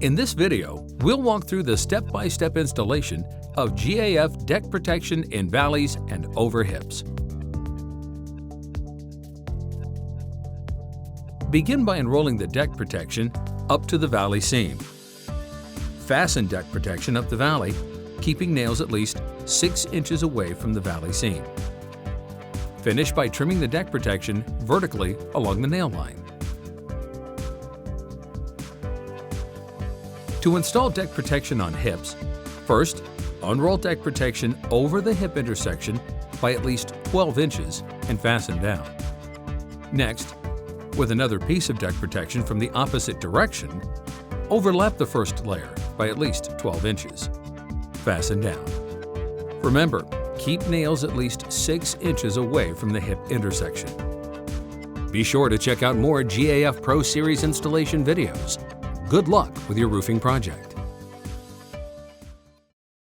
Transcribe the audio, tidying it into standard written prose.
In this video, we'll walk through the step-by-step installation of GAF deck protection in valleys and over hips. Begin by enrolling the deck protection up to the valley seam. Fasten deck protection up the valley, keeping nails at least 6 inches away from the valley seam. Finish by trimming the deck protection vertically along the nail line. To install deck protection on hips, first, unroll deck protection over the hip intersection by at least 12 inches and fasten down. Next, with another piece of deck protection from the opposite direction, overlap the first layer by at least 12 inches. Fasten down. Remember, keep nails at least 6 inches away from the hip intersection. Be sure to check out more GAF Pro Series installation videos. Good luck with your roofing project.